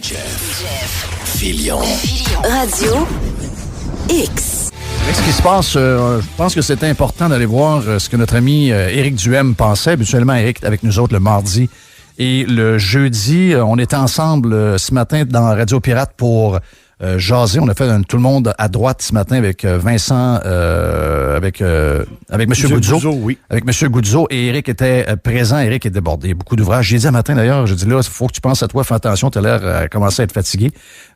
Jeff Fillion. Radio X. Avec ce qui se passe, je pense que c'est important d'aller voir ce que notre ami Éric Duhem pensait. Habituellement, Éric avec nous autres le mardi et le jeudi. On était ensemble ce matin dans Radio Pirate pour jaser. On a fait tout le monde à droite ce matin avec Vincent, avec M. Goudzo. Oui. Avec M. Goudzo. Et Éric était présent. Éric est débordé. Beaucoup d'ouvrages. J'ai dit un matin d'ailleurs, j'ai dit là, il faut que tu penses à toi, fais attention, tu as l'air à commencer à être fatigué.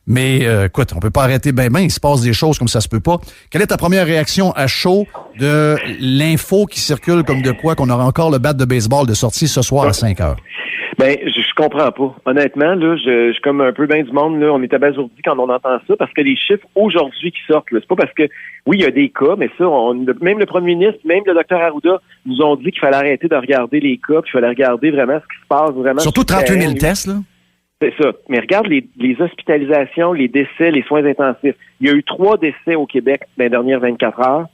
Mais écoute, on peut pas arrêter ben, il se passe des choses comme ça se peut pas. Quelle est ta première réaction à chaud de l'info qui circule comme de quoi qu'on aura encore le bat de baseball de sortie ce soir à 5 heures? Ben, je comprends pas. Honnêtement, là, je suis comme un peu bien du monde, là. On est abasourdi quand on entend ça, parce que les chiffres aujourd'hui qui sortent, là, c'est pas parce que, oui, il y a des cas, mais ça, même le premier ministre, même le docteur Arruda nous ont dit qu'il fallait arrêter de regarder les cas, puis qu'il fallait regarder vraiment ce qui se passe vraiment. Surtout 38 000 tests, là. C'est ça. Mais regarde les hospitalisations, les décès, les soins intensifs. Il y a eu 3 décès au Québec dans les dernières 24 heures,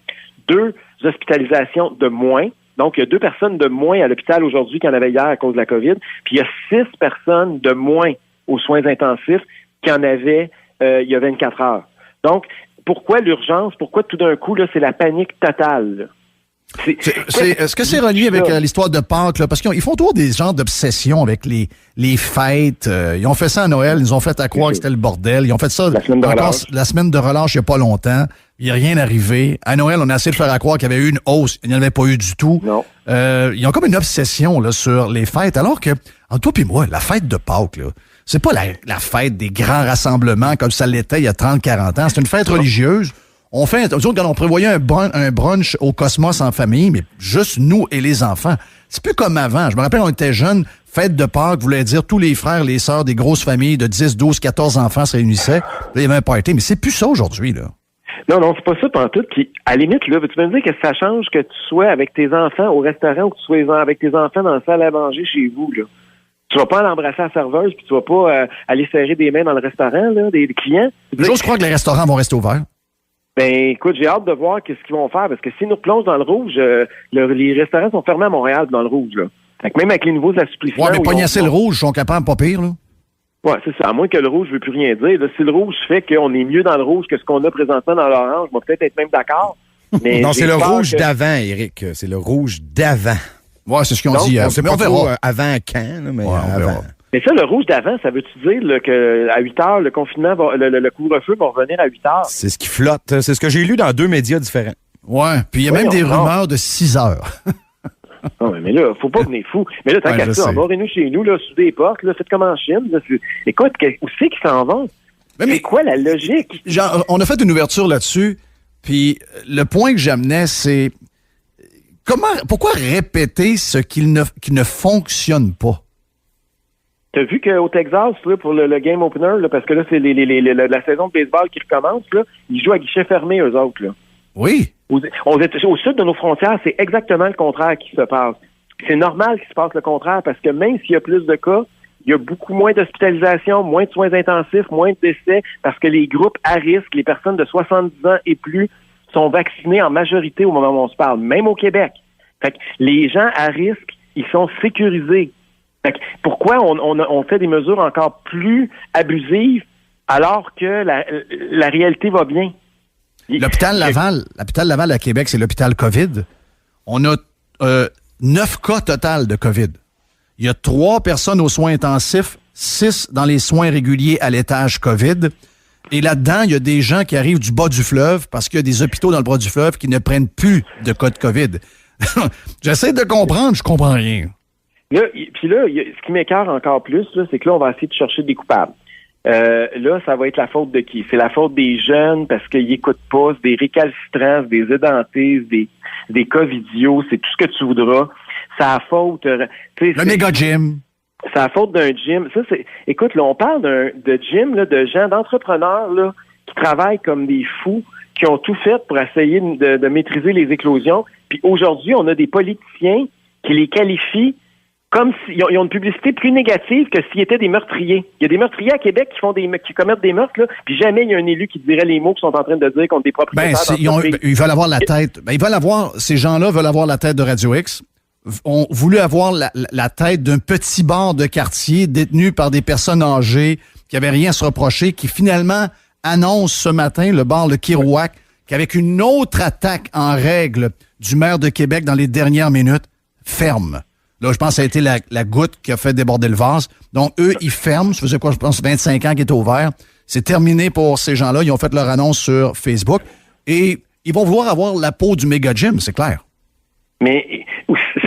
2 hospitalisations de moins. Donc, il y a 2 personnes de moins à l'hôpital aujourd'hui qu'il y en avait hier à cause de la COVID. Puis, il y a 6 personnes de moins aux soins intensifs qu'il y en avait il y a 24 heures. Donc, pourquoi l'urgence? Pourquoi tout d'un coup, là, c'est la panique totale, là? Est-ce que c'est relié avec l'histoire de Pâques? Là? Parce qu'ils font toujours des genres d'obsessions avec les fêtes. Ils ont fait ça à Noël, ils nous ont fait à croire que c'était le bordel. Ils ont fait ça la semaine de relâche il n'y a pas longtemps. Il n'y a rien arrivé. À Noël, on a essayé de faire à croire qu'il y avait eu une hausse. Il n'y en avait pas eu du tout. Non. Ils ont comme une obsession là, sur les fêtes. Alors que, entre toi et moi, la fête de Pâques, là, c'est pas la fête des grands rassemblements comme ça l'était il y a 30-40 ans. C'est une fête religieuse. On fait, quand on prévoyait un brunch au Cosmos en famille, mais juste nous et les enfants. C'est plus comme avant. Je me rappelle, on était jeunes, fête de Pâques voulait dire tous les frères, les sœurs des grosses familles de 10, 12, 14 enfants se réunissaient. Là, il y avait un party, mais c'est plus ça aujourd'hui, là. Non, c'est pas ça pantoute. Puis, à la limite, là, veux-tu me dire que ça change que tu sois avec tes enfants au restaurant ou que tu sois avec tes enfants dans la salle à manger chez vous, là? Tu vas pas aller embrasser la serveuse puis tu vas pas aller serrer des mains dans le restaurant, là, des clients. J'ose croire que les restaurants vont rester ouverts. Ben, écoute, j'ai hâte de voir qu'est-ce qu'ils vont faire, parce que s'ils nous plongent dans le rouge, les restaurants sont fermés à Montréal dans le rouge, là. Fait que même avec les nouveaux assouplissements... Ouais, mais pognasser le rouge, ils sont capables, pas pire, là. Ouais, c'est ça. À moins que le rouge ne veut plus rien dire. Là, si le rouge fait qu'on est mieux dans le rouge que ce qu'on a présentement dans l'orange, on va peut-être être même d'accord. Mais non, c'est le rouge d'avant, Éric. C'est le rouge d'avant. Ouais, c'est ce qu'ils ont dit. On sait pas trop avant quand, là, mais avant. Mais ça, le rouge d'avant, ça veut-tu dire là, qu'à 8 heures, le confinement, le couvre-feu va revenir à 8 heures? C'est ce qui flotte. C'est ce que j'ai lu dans 2 médias différents. Ouais, puis il y a même des rumeurs de 6 heures. Non, mais là, faut pas venir fou. Mais là, tant qu'à ça, embarrez-nous chez nous, là, sous des portes, là, faites comme en Chine. Là, écoute, où c'est qu'ils s'en vont? Mais quoi la logique? Genre, on a fait une ouverture là-dessus, puis le point que j'amenais, c'est pourquoi répéter ce qui ne fonctionne pas? T'as vu qu'au Texas, là, pour le game opener, là, parce que là, c'est la saison de baseball qui recommence, là, ils jouent à guichet fermé, eux autres, là. Oui. Au sud de nos frontières, c'est exactement le contraire qui se passe. C'est normal qu'il se passe le contraire, parce que même s'il y a plus de cas, il y a beaucoup moins d'hospitalisation, moins de soins intensifs, moins de décès, parce que les groupes à risque, les personnes de 70 ans et plus, sont vaccinés en majorité au moment où on se parle, même au Québec. Fait que les gens à risque, ils sont sécurisés. Fait que pourquoi on fait des mesures encore plus abusives alors que la réalité va bien? L'hôpital Laval à Québec, c'est l'hôpital COVID. On a 9 cas total de COVID. Il y a 3 personnes aux soins intensifs, 6 dans les soins réguliers à l'étage COVID. Et là-dedans, il y a des gens qui arrivent du bas du fleuve parce qu'il y a des hôpitaux dans le bas du fleuve qui ne prennent plus de cas de COVID. J'essaie de comprendre, je comprends rien. Là, ce qui m'écœure encore plus, là, c'est que là, on va essayer de chercher des coupables. Là, ça va être la faute de qui? C'est la faute des jeunes parce qu'ils écoutent pas, c'est des récalcitrants, c'est des édentistes, des covidios, c'est tout ce que tu voudras. C'est la faute... le méga gym. C'est la faute d'un gym. Ça, écoute, là, on parle de gym, là, de gens, d'entrepreneurs, là, qui travaillent comme des fous, qui ont tout fait pour essayer de maîtriser les éclosions. Puis aujourd'hui, on a des politiciens qui les qualifient comme s'ils ont une publicité plus négative que s'ils étaient des meurtriers. Il y a des meurtriers à Québec qui commettent des meurtres, là, puis jamais il y a un élu qui dirait les mots qu'ils sont en train de dire contre des propriétaires. Ils veulent avoir la tête. Ces gens-là veulent avoir la tête de Radio X. Ont voulu avoir la tête d'un petit bar de quartier détenu par des personnes âgées qui avait rien à se reprocher, qui finalement annonce ce matin, le bar Le Kirouac, qu'avec une autre attaque en règle du maire de Québec dans les dernières minutes, ferme. Là, je pense que ça a été la goutte qui a fait déborder le vase. Donc, eux, ils ferment. Ça faisait quoi, je pense, 25 ans qu'ils étaient ouverts. C'est terminé pour ces gens-là. Ils ont fait leur annonce sur Facebook. Et ils vont vouloir avoir la peau du méga gym, c'est clair. Mais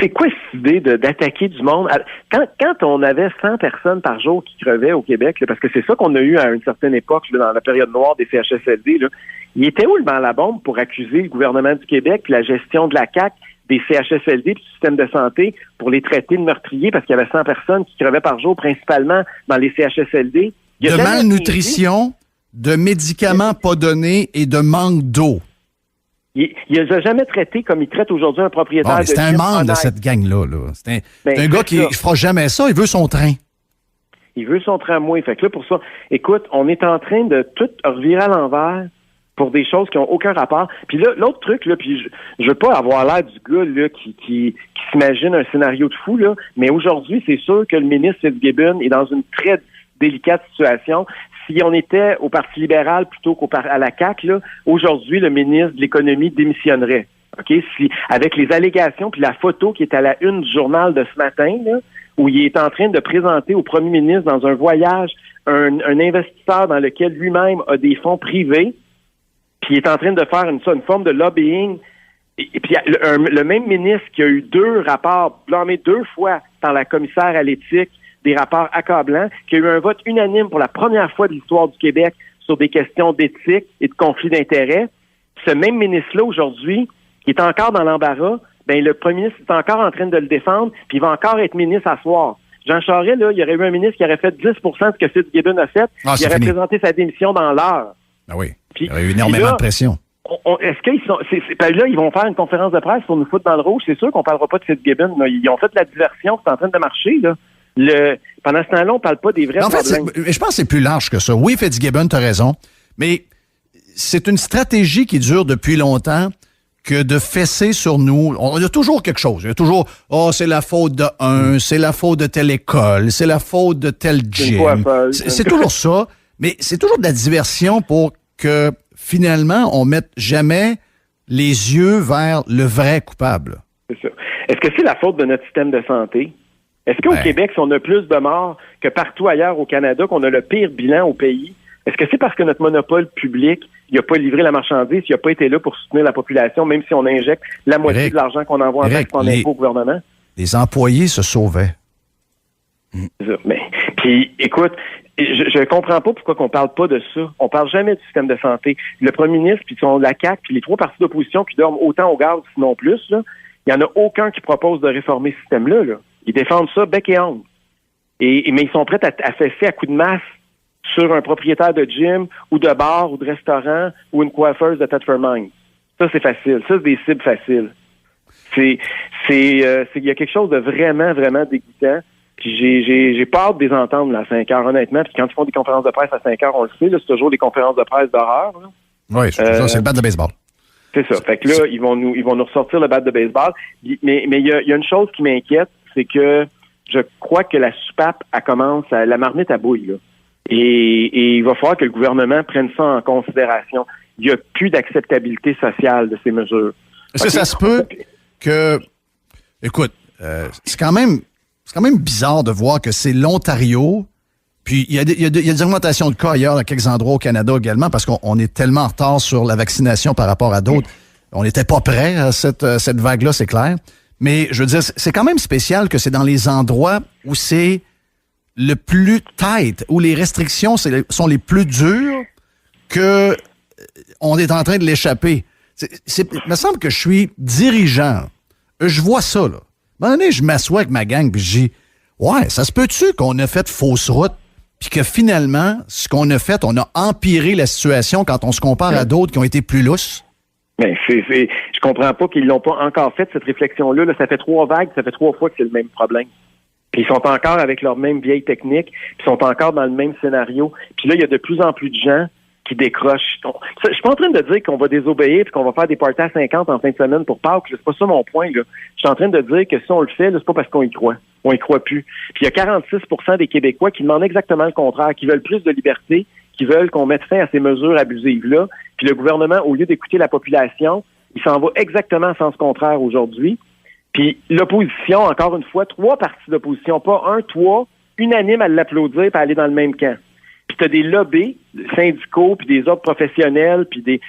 c'est quoi cette idée d'attaquer du monde? Quand on avait 100 personnes par jour qui crevaient au Québec, là, parce que c'est ça qu'on a eu à une certaine époque, là, dans la période noire des CHSLD, là, il était où le banc à la bombe pour accuser le gouvernement du Québec puis la gestion de la CAQ des CHSLD puis du système de santé pour les traiter de meurtriers parce qu'il y avait 100 personnes qui crevaient par jour, principalement dans les CHSLD? De malnutrition, de médicaments pas donnés et de manque d'eau. Il les a jamais traités comme il traite aujourd'hui un propriétaire de gym. C'est un membre de cette gang-là. Là. C'est un gars qui ne fera jamais ça. Il veut son train. Il veut son tramway. Fait que là, pour ça, écoute, on est en train de tout revirer à l'envers pour des choses qui n'ont aucun rapport. Puis là, l'autre truc, là, puis je veux pas avoir l'air du gars là, qui s'imagine un scénario de fou, là, mais aujourd'hui, c'est sûr que le ministre Fitzgibbon est dans une très délicate situation. Si on était au Parti libéral plutôt qu'à la CAQ, là, aujourd'hui, le ministre de l'Économie démissionnerait. OK? Avec les allégations puis la photo qui est à la une du journal de ce matin, là, où il est en train de présenter au premier ministre dans un voyage un investisseur dans lequel lui-même a des fonds privés, puis il est en train de faire une forme de lobbying. Et puis le même ministre qui a eu 2 rapports blâmés 2 fois par la commissaire à l'éthique, des rapports accablants, qui a eu un vote unanime pour la première fois de l'histoire du Québec sur des questions d'éthique et de conflit d'intérêts. Ce même ministre-là, aujourd'hui, qui est encore dans l'embarras, ben le premier ministre est encore en train de le défendre, puis il va encore être ministre à soir. Jean Charest, là, il y aurait eu un ministre qui aurait fait 10% de ce que Fitzgibbon a fait, il aurait présenté sa démission dans l'heure. Ah oui, puis, il y aurait eu énormément de pression. Est-ce qu'ils sont... là, ils vont faire une conférence de presse pour nous foutre dans le rouge. C'est sûr qu'on parlera pas de Fitzgibbon. Là. Ils ont fait de la diversion, c'est en train de marcher, là. Pendant ce temps-là, on parle pas des vrais problèmes. En fait, je pense que c'est plus large que ça. Oui, Fitzgibbon, tu as raison, mais c'est une stratégie qui dure depuis longtemps que de fesser sur nous. Il y a toujours quelque chose. Il y a toujours, c'est la faute de c'est la faute de telle école, c'est la faute de tel gym. C'est toujours ça, mais c'est toujours de la diversion pour que finalement, on mette jamais les yeux vers le vrai coupable. C'est ça. Est-ce que c'est la faute de notre système de santé? Est-ce qu'au Québec, si on a plus de morts que partout ailleurs au Canada, qu'on a le pire bilan au pays, est-ce que c'est parce que notre monopole public, il n'a pas livré la marchandise, il n'a pas été là pour soutenir la population, même si on injecte la moitié de l'argent qu'on envoie en taxes en impôts au gouvernement? Les employés se sauvaient. C'est ça. Mais, puis, écoute, je comprends pas pourquoi qu'on parle pas de ça. On parle jamais du système de santé. Le premier ministre, puis la CAQ, puis les 3 partis d'opposition qui dorment autant au gaz, sinon plus, là, il n'y en a aucun qui propose de réformer ce système-là, là. Ils défendent ça bec et ongle. Mais ils sont prêts à fesser à coups de masse sur un propriétaire de gym ou de bar ou de restaurant ou une coiffeuse de Thetford Mines. Ça, c'est facile. Ça, c'est des cibles faciles. Il y a quelque chose de vraiment, vraiment dégoûtant. Puis j'ai pas hâte de les entendre là, à 5 heures, honnêtement. Puis quand ils font des conférences de presse à 5 heures, on le sait, là, c'est toujours des conférences de presse d'horreur. Là. Oui, c'est le bat de baseball. C'est ça. Fait que là, ils vont nous ressortir le bat de baseball. Mais il y a une chose qui m'inquiète, c'est que je crois que la soupape, la marmite à bouille, là. Et il va falloir que le gouvernement prenne ça en considération. Il n'y a plus d'acceptabilité sociale de ces mesures. Est-ce que ça se peut que... Écoute, c'est quand même bizarre de voir que c'est l'Ontario, puis il y a des augmentations de cas ailleurs, à quelques endroits au Canada également, parce qu'on est tellement en retard sur la vaccination par rapport à d'autres. On n'était pas prêt à cette vague-là, c'est clair. Mais je veux dire, c'est quand même spécial que c'est dans les endroits où c'est le plus tight, où les restrictions sont les plus dures, que on est en train de l'échapper. Il me semble que je suis dirigeant. Je vois ça, là. À un moment donné, je m'assois avec ma gang puis je dis, ouais, ça se peut-tu qu'on a fait fausse route puis que finalement, ce qu'on a fait, on a empiré la situation quand on se compare à d'autres qui ont été plus lousses? Mais je comprends pas qu'ils l'ont pas encore fait, cette réflexion-là. Là, ça fait 3 vagues, ça fait 3 fois que c'est le même problème. Puis ils sont encore avec leur même vieille technique, puis ils sont encore dans le même scénario. Puis là, il y a de plus en plus de gens qui décrochent. Je suis pas en train de dire qu'on va désobéir puis qu'on va faire des parties à 50 en fin de semaine pour Pâques. C'est pas ça mon point, là. Je suis en train de dire que si on le fait, là, c'est pas parce qu'on y croit. on y croit plus. Puis il y a 46 % des Québécois qui demandent exactement le contraire, qui veulent plus de liberté, qui veulent qu'on mette fin à ces mesures abusives-là. Puis le gouvernement, au lieu d'écouter la population, il s'en va exactement en sens contraire aujourd'hui. Puis l'opposition, encore une fois, 3 partis d'opposition, pas 1, 3, unanimes à l'applaudir et à aller dans le même camp. Puis tu as des lobbies syndicaux, puis des autres professionnels, puis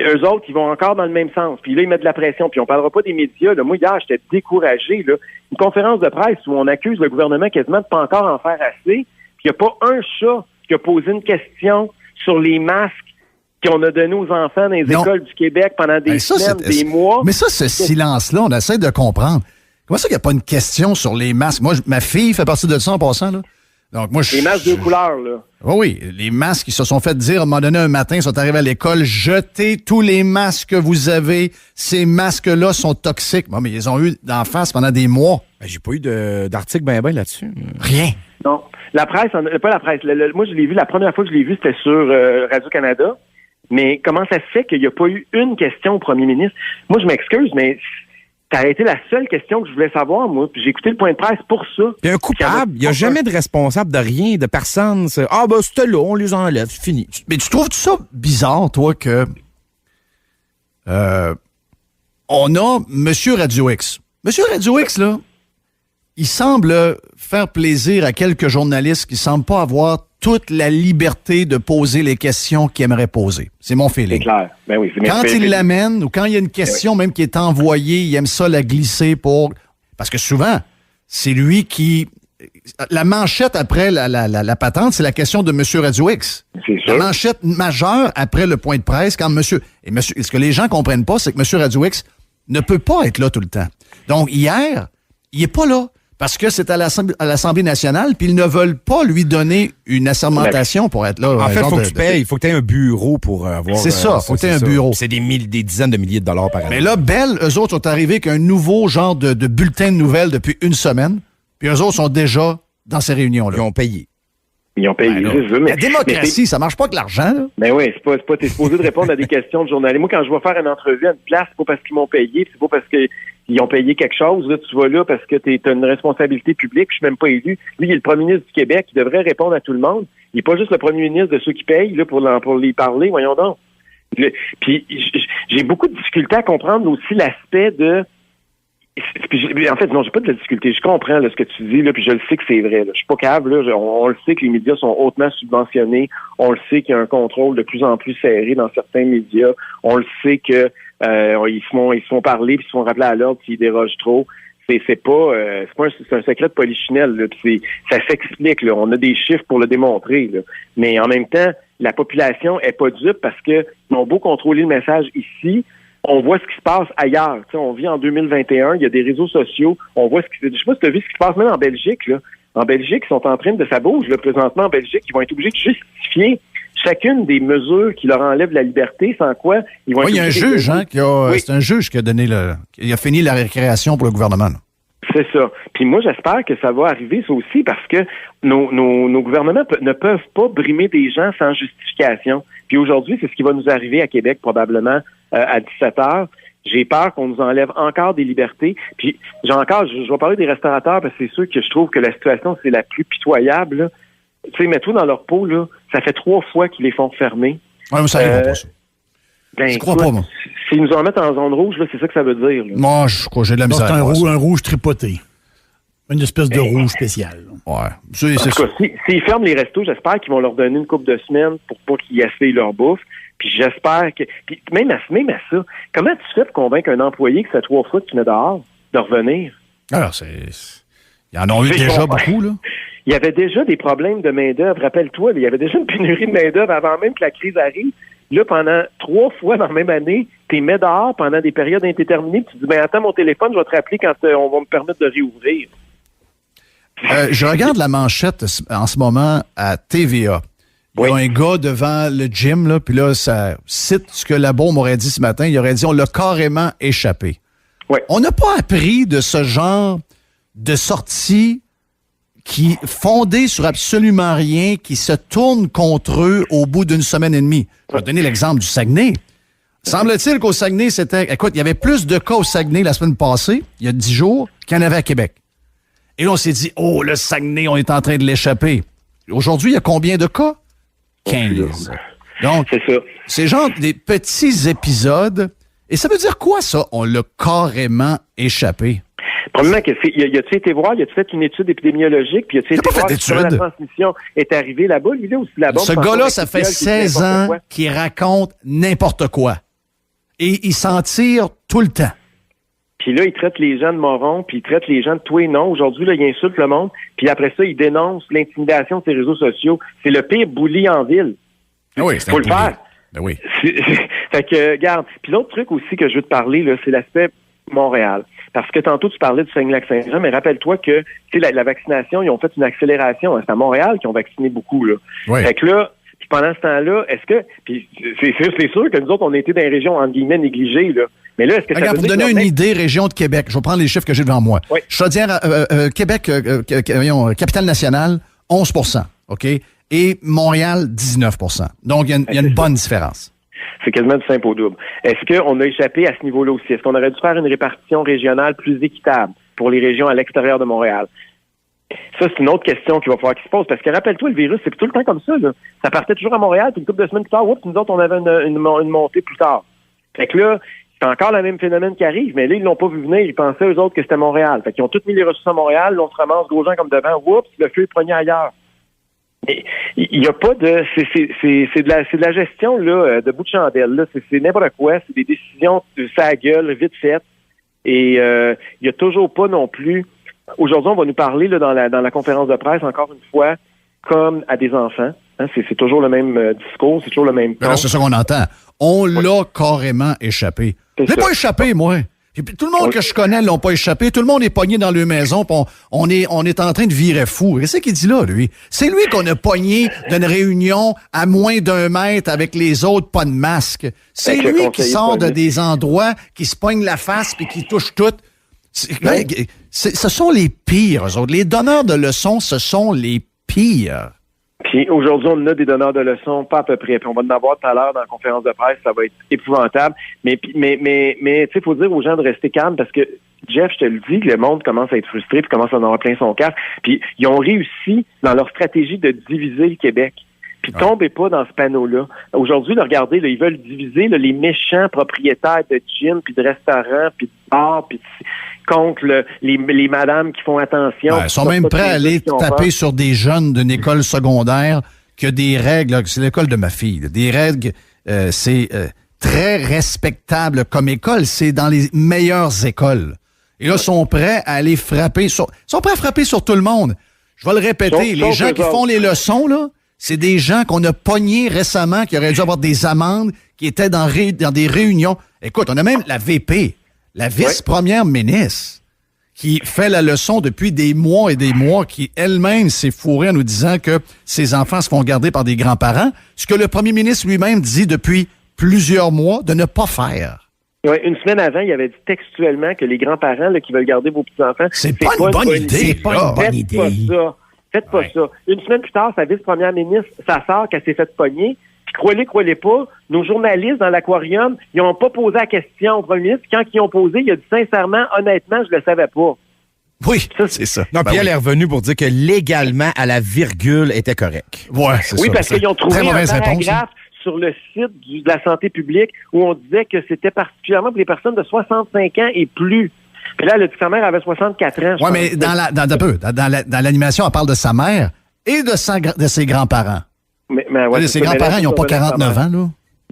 eux autres, ils vont encore dans le même sens. Puis là, ils mettent de la pression. Puis on parlera pas des médias. Là. Moi, hier, j'étais découragé. Là. Une conférence de presse où on accuse le gouvernement quasiment de pas encore en faire assez. Puis il n'y a pas un chat qui a posé une question sur les masques qu'on a donnés aux enfants dans les écoles du Québec pendant des semaines, des mois. Mais ça, ce silence-là, on essaie de comprendre. Comment ça qu'il n'y a pas une question sur les masques? Moi, ma fille fait partie de ça en passant, là. Donc, moi, les masques de couleur, là. Oui, les masques qui se sont fait dire, à un moment donné, un matin, ils sont arrivés à l'école, jetez tous les masques que vous avez. Ces masques-là sont toxiques. Bon, mais ils ont eu d'en face pendant des mois. Ben, j'ai pas eu d'article ben là-dessus. Rien. Non. La presse, pas la presse. Moi, je l'ai vu, la première fois que je l'ai vu, c'était sur Radio-Canada. Mais comment ça se fait qu'il n'y a pas eu une question au premier ministre? Moi, je m'excuse, mais ça a été la seule question que je voulais savoir, moi. Puis j'ai écouté le point de presse pour ça. Il y a un coupable. Il n'y a jamais de responsable de rien, de personne. C'était là, on les enlève, c'est fini. Mais tu trouves ça bizarre, toi, que on a Monsieur Radio X. Monsieur Radio X, là, il semble faire plaisir à quelques journalistes qui ne semblent pas avoir toute la liberté de poser les questions qu'ils aimeraient poser. C'est mon feeling. C'est clair. Ben oui, quand il l'amène ou quand il y a une question même qui est envoyée, il aime ça la glisser pour... Parce que souvent, c'est lui qui... La manchette après la patente, c'est la question de M. Radio X. C'est sûr. La manchette majeure après le point de presse, quand monsieur... Et ce que les gens comprennent pas, c'est que M. Radio X ne peut pas être là tout le temps. Donc, hier, il est pas là. Parce que c'est à l'Assemblée nationale, puis ils ne veulent pas lui donner une assermentation pour être là. En fait, il faut que tu aies un bureau pour avoir... C'est ça, il faut que tu aies un bureau. C'est des dizaines de milliers de dollars par année. Mais là, Bell, eux autres sont arrivés avec un nouveau genre de bulletin de nouvelles depuis une semaine, puis eux autres sont déjà dans ces réunions-là. Ils ont payé. Ils ont payé. La démocratie, ça marche pas avec l'argent, là. Mais oui, c'est pas t'es supposé de répondre à des questions de journalistes. Moi, quand je vais faire une entrevue à une place, c'est pas parce qu'ils m'ont payé, c'est pas parce qu'ils ont payé quelque chose. Là, tu vas là parce que t'as une responsabilité publique, je suis même pas élu. Lui, il est le premier ministre du Québec, il devrait répondre à tout le monde. Il est pas juste le premier ministre de ceux qui payent là, pour les parler, voyons donc. Puis j'ai beaucoup de difficultés à comprendre aussi l'aspect de... En fait, non, j'ai pas de la difficulté. Je comprends là, ce que tu dis, là, puis je le sais que c'est vrai. Là. Je suis pas capable. Là, on le sait que les médias sont hautement subventionnés. On le sait qu'il y a un contrôle de plus en plus serré dans certains médias. On le sait que ils se font parler puis ils se font rappeler à l'ordre s'ils dérogent trop. C'est un secret de polichinelle. Là, puis ça s'explique. Là. On a des chiffres pour le démontrer. Là. Mais en même temps, la population est pas dupe parce que ils ont beau contrôler le message ici. On voit ce qui se passe ailleurs. Tu sais, on vit en 2021, il y a des réseaux sociaux, on voit je sais pas si tu as vu ce qui se passe même en Belgique. Là. En Belgique, ils sont en train de ça bouge là, présentement en Belgique, ils vont être obligés de justifier chacune des mesures qui leur enlèvent la liberté, sans quoi ils vont être... Il y a un juge, c'est un juge qui a donné il a fini la récréation pour le gouvernement. Là. C'est ça. Puis moi, j'espère que ça va arriver, ça aussi, parce que nos gouvernements ne peuvent pas brimer des gens sans justification. Puis aujourd'hui, c'est ce qui va nous arriver à Québec, probablement, à 17h. J'ai peur qu'on nous enlève encore des libertés. Puis je vais parler des restaurateurs, parce que c'est sûr que je trouve que la situation, c'est la plus pitoyable. Là. Tu sais, mets-toi dans leur peau, là, ça fait 3 fois qu'ils les font fermer. Ouais, mais ça arrive pas, ça. Je crois pas, moi. S'ils nous en mettent en zone rouge, là, c'est ça que ça veut dire. Là. Moi, je crois que j'ai de la misère. C'est un rouge tripoté. Une espèce de rouge spécial. Ouais. S'ils ferment les restos, j'espère qu'ils vont leur donner une couple de semaines pour pas qu'ils gaspillent leur bouffe. Puis j'espère que... Puis même à ça, comment tu fais pour convaincre un employé que c'est 3 fois que tu mets dehors de revenir? Alors, il y en a eu déjà beaucoup, là. Il y avait déjà des problèmes de main-d'œuvre. Rappelle-toi, il y avait déjà une pénurie de main-d'œuvre avant même que la crise arrive. Là, pendant 3 fois dans la même année, tu mets dehors pendant des périodes indéterminées. Tu te dis, ben attends, mon téléphone, je vais te rappeler quand on va me permettre de réouvrir. Je regarde la manchette en ce moment à TVA. Il y a un gars devant le gym, là, puis là, ça cite ce que Labaume m'aurait dit ce matin. Il aurait dit, on l'a carrément échappé. Ouais. On n'a pas appris de ce genre de sortie qui fondée sur absolument rien, qui se tourne contre eux au bout d'une semaine et demie. Je vais donner l'exemple du Saguenay. Semble-t-il qu'au Saguenay, il y avait plus de cas au Saguenay la semaine passée, il y a 10 jours, qu'il y en avait à Québec. Et là, on s'est dit, oh, le Saguenay, on est en train de l'échapper. Aujourd'hui, il y a combien de cas? 15. Donc, C'est ça. c'est genre des petits épisodes. Et ça veut dire quoi, ça? On l'a carrément échappé. Premièrement, y a-tu été voir, y a-tu fait une étude épidémiologique, puis y a-tu été pas fait voir d'étude. comment la transmission est arrivée là-bas? Lui, là, aussi là-bas. Ce gars-là, ça fait 16 ans qu'il raconte n'importe quoi. Et il s'en tire tout le temps. Puis là, il traite les gens de morons, puis il traite les gens de tout et non. Aujourd'hui, là, il insulte le monde, puis après ça, il dénonce l'intimidation de ses réseaux sociaux. C'est le pire bully en ville. Ah oui, c'est Faut le faire. Ben oui. Fait que, regarde, puis l'autre truc aussi que je veux te parler, là, c'est l'aspect Montréal. Parce que tantôt, tu parlais du Saguenay-Lac-Saint-Jean, mais rappelle-toi que, tu sais, la vaccination, ils ont fait une accélération. C'est à Montréal qu'ils ont vacciné beaucoup, là. Oui. Fait que là, puis pendant ce temps-là, est-ce que, puis c'est sûr que nous autres, on a été dans les régions, entre guillemets, négligées, là. Mais là, est-ce que Regarde, ça pour veut donner dire une idée, région de Québec, je vais prendre les chiffres que j'ai devant moi. Oui. Chaudière, Québec, Capitale-Nationale, 11 OK? Et Montréal, 19 Donc, il y a une bonne différence. C'est quasiment du simple au double. Est-ce qu'on a échappé à ce niveau-là aussi? Est-ce qu'on aurait dû faire une répartition régionale plus équitable pour les régions à l'extérieur de Montréal? Ça, c'est une autre question qu'il va falloir qu'il se pose. Parce que rappelle-toi, le virus, c'est tout le temps comme ça, là. Ça partait toujours à Montréal, puis une couple de semaines plus tard, oups, nous autres, on avait une montée plus tard. Fait que là, c'est encore le même phénomène qui arrive, mais là, ils l'ont pas vu venir. Ils pensaient, eux autres, que c'était Montréal. Fait qu'ils ont tous mis les ressources à Montréal, là, on se ramasse gros gens comme devant, oups, le feu est pogné ailleurs. Il n'y a pas de... C'est de la gestion là, de bout de chandelle. Là. C'est n'importe quoi. C'est des décisions ça à gueule, vite faites. Et il n'y a toujours pas non plus... Aujourd'hui, on va nous parler là, dans la conférence de presse, encore une fois, comme à des enfants. Hein, c'est toujours le même discours, c'est toujours le même Mais là, ton. c'est ça qu'on entend. On l'a carrément échappé. Je l'ai ça. pas échappé, moi. Et puis, tout le monde que je connais l'ont pas échappé. Tout le monde est pogné dans leur maison. Puis on est en train de virer fou. Qu'est-ce qu'il dit là, lui? C'est lui qu'on a pogné d'une réunion à moins d'1 mètre avec les autres, pas de masque. C'est Avec le lui qui conseiller sort de police. des endroits, qui se pogne la face puis qui touche tout. Ce sont les pires, eux autres. Les donneurs de leçons, ce sont les pires. Puis aujourd'hui, on a des donneurs de leçons, pas à peu près. Puis on va en avoir tout à l'heure dans la conférence de presse, ça va être épouvantable. Mais tu sais, il faut dire aux gens de rester calmes parce que, Jeff, je te le dis, le monde commence à être frustré puis commence à en avoir plein son casque. Puis ils ont réussi dans leur stratégie de diviser le Québec. Puis tombez pas dans ce panneau-là. Aujourd'hui, là, regardez, là, ils veulent diviser là, les méchants propriétaires de gyms, puis de restaurants, puis de bars, puis contre les madames qui font attention. Ils sont même prêts à aller taper sur des jeunes d'une école secondaire qui a des règles. Là, c'est l'école de ma fille. Là, des règles, c'est très respectable comme école. C'est dans les meilleures écoles. Et là, ils sont prêts à aller frapper sur tout le monde. Je vais le répéter. Les gens qui font les leçons, là, c'est des gens qu'on a pognés récemment, qui auraient dû avoir des amendes, qui étaient dans des réunions. Écoute, on a même la VP, la vice-première ministre, qui fait la leçon depuis des mois et des mois, qui elle-même s'est fourrée en nous disant que ses enfants se font garder par des grands-parents, ce que le premier ministre lui-même dit depuis plusieurs mois de ne pas faire. Oui, une semaine avant, il avait dit textuellement que les grands-parents là, qui veulent garder vos petits-enfants... C'est pas une bonne idée. C'est pas une bonne idée. Faites pas ça. Faites pas ça. Une semaine plus tard, sa vice-première ministre, sa sœur, qu'elle s'est fait pogner. Puis croyez pas, nos journalistes dans l'aquarium, ils n'ont pas posé la question au premier ministre. Puis quand ils ont posé, il a dit sincèrement, honnêtement, je le savais pas. Oui, c'est ça. Non, puis elle est revenue pour dire que légalement, à la virgule, était correct. Ouais, c'est ça. Oui, parce qu'ils ont trouvé très un mauvaise réponse, paragraphe sur le site de la santé publique où on disait que c'était particulièrement pour les personnes de 65 ans et plus. Puis là, elle a dit que sa mère avait 64 ans. Oui, mais dans l'animation, elle parle de sa mère et de ses grands-parents. Mais Ses grands-parents, ils n'ont pas 49 ans,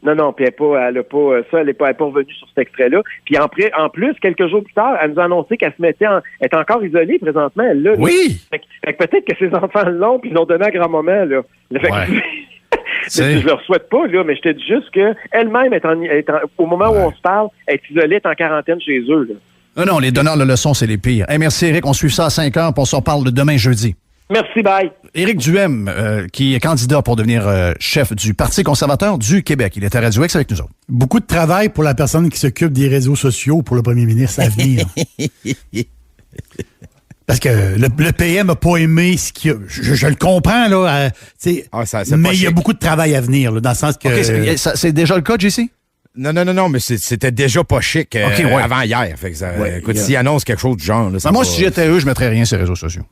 là. Non, puis elle n'est pas revenue sur cet extrait-là. Puis en plus, quelques jours plus tard, elle nous a annoncé qu'elle se mettait elle est encore isolée présentement, elle là. Oui! Fait que peut-être que ses enfants l'ont, puis ils l'ont donné à grand-maman, là. Fait que, je leur souhaite pas, là, mais je te dis juste qu'elle-même au moment où on se parle, elle est isolée, est en quarantaine chez eux, là. Non, les donneurs de leçons, c'est les pires. Hey, merci, Éric. On suit ça à 5 heures, puis on s'en parle de demain jeudi. Merci, bye. Éric Duhem, qui est candidat pour devenir chef du Parti conservateur du Québec. Il est à Radio X avec nous autres. Beaucoup de travail pour la personne qui s'occupe des réseaux sociaux pour le premier ministre à venir. Parce que le PM n'a pas aimé ce qu'il y a. Je le comprends, là. c'est mais pas il y a chic. beaucoup de travail à venir, là, dans le sens que... OK, c'est déjà le cas, JC? Non, mais c'était déjà pas chic OK, ouais. avant hier. Fait que ça, Ouais, écoute, yeah. s'ils annoncent quelque chose du genre... Là, Moi, si j'étais eux, je mettrais rien sur les réseaux sociaux.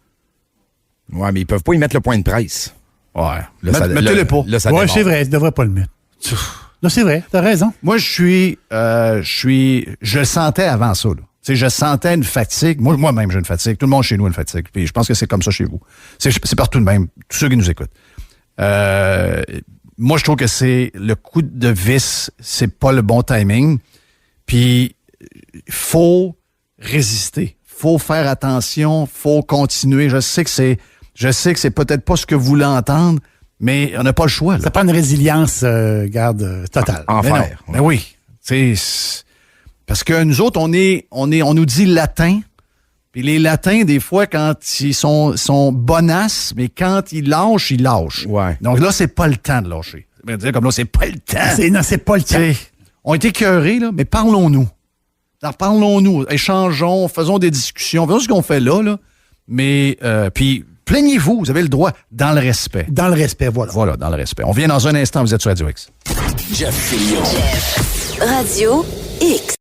Ouais, mais ils peuvent pas y mettre le point de presse. Ouais. Là, Mettez-le pas. Là, ça Ouais, démarre. c'est vrai, tu devrais pas le mettre. Non, c'est vrai, t'as raison. Moi, je le sentais avant ça, là. Tu sais, je sentais une fatigue. Moi-même, j'ai une fatigue. Tout le monde chez nous a une fatigue. Puis je pense que c'est comme ça chez vous. C'est partout de même. Tous ceux qui nous écoutent. Moi, je trouve que c'est le coup de vis, c'est pas le bon timing. Puis, faut résister. Faut faire attention. Faut continuer. Je sais que c'est peut-être pas ce que vous voulez entendre, mais on n'a pas le choix, là. Ça prend une résilience, totale. En Mais non. fer. Ben oui. C'est parce que nous autres, on nous dit latin. Puis les latins, des fois, quand ils sont bonasses, mais quand ils lâchent, ils lâchent. Ouais. Donc là, c'est pas le temps de lâcher. Je veux dire, comme là, c'est pas le temps. Non, c'est pas le temps. T'sais, on est écœurés, là, mais parlons-nous. Alors, parlons-nous, échangeons, faisons des discussions, faisons ce qu'on fait là. Mais, puis, plaignez-vous, vous avez le droit, dans le respect. Dans le respect, voilà. Voilà, dans le respect. On vient dans un instant, vous êtes sur Radio X. Radio X.